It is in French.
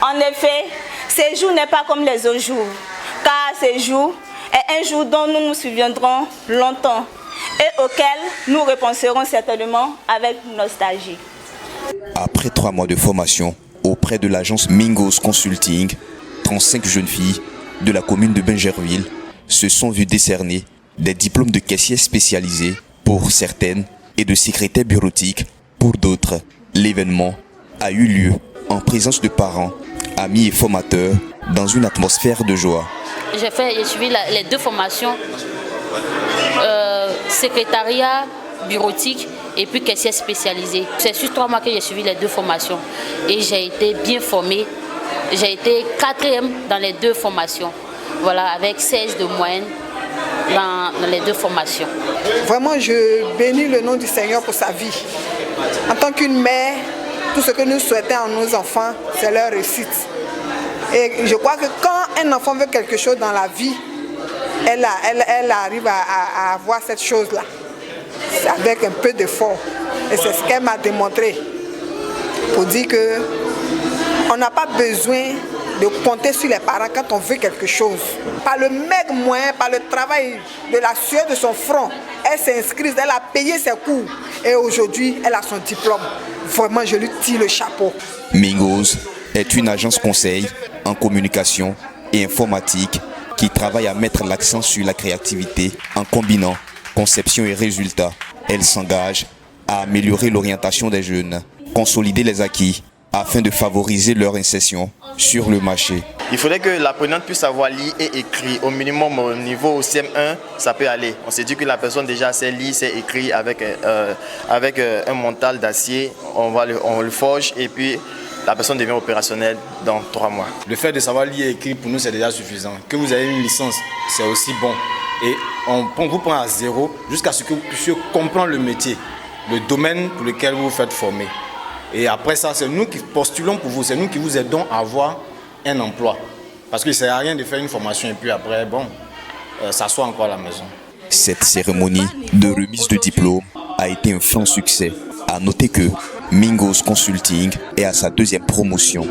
En effet, ce jour n'est pas comme les autres jours, car ce jour est un jour dont nous nous souviendrons longtemps et auquel nous repenserons certainement avec nostalgie. Après 3 mois de formation auprès de l'agence Mingos Consulting, 35 jeunes filles de la commune de Bingerville se sont vues décerner des diplômes de caissiers spécialisés pour certaines et de secrétaires bureautiques pour d'autres. L'événement a eu lieu en présence de parents, amis et formateurs dans une atmosphère de joie. J'ai suivi les 2 formations, secrétariat bureautique et puis caissier spécialisé. C'est sur 3 mois que j'ai suivi les 2 formations et j'ai été bien formée. J'ai été 4e dans les 2 formations, voilà, avec 16 de moyenne dans les 2 formations. Vraiment, je bénis le nom du Seigneur pour sa vie. En tant qu'une mère, tout ce que nous souhaitons à nos enfants, c'est leur réussite. Et je crois que quand un enfant veut quelque chose dans la vie, elle arrive à avoir cette chose-là, avec un peu d'effort. Et c'est ce qu'elle m'a démontré, pour dire qu'on n'a pas besoin de compter sur les parents quand on veut quelque chose. Par le maigre moyen, par le travail de la sueur de son front, elle s'est inscrite, elle a payé ses cours. Et aujourd'hui, elle a son diplôme. Vraiment, je lui tire le chapeau. Mingos est une agence conseil en communication et informatique qui travaille à mettre l'accent sur la créativité en combinant conception et résultats. Elle s'engage à améliorer l'orientation des jeunes, consolider les acquis afin de favoriser leur insertion sur le marché. Il faudrait que l'apprenante puisse savoir lire et écrire. Au minimum, au niveau CM1, ça peut aller. On s'est dit que la personne déjà sait lire, sait écrire avec un mental d'acier. On le forge et puis la personne devient opérationnelle dans 3 mois. Le fait de savoir lire et écrire, pour nous, c'est déjà suffisant. Que vous ayez une licence, c'est aussi bon. Et on vous prend à 0 jusqu'à ce que vous puissiez comprendre le métier, le domaine pour lequel vous vous faites former. Et après ça, c'est nous qui postulons pour vous, c'est nous qui vous aidons à avoir un emploi. Parce qu'il ne sert à rien de faire une formation et puis après, s'asseoir encore à la maison. Cette cérémonie de remise de diplôme a été un franc succès. À noter que Mingos Consulting est à sa 2e promotion.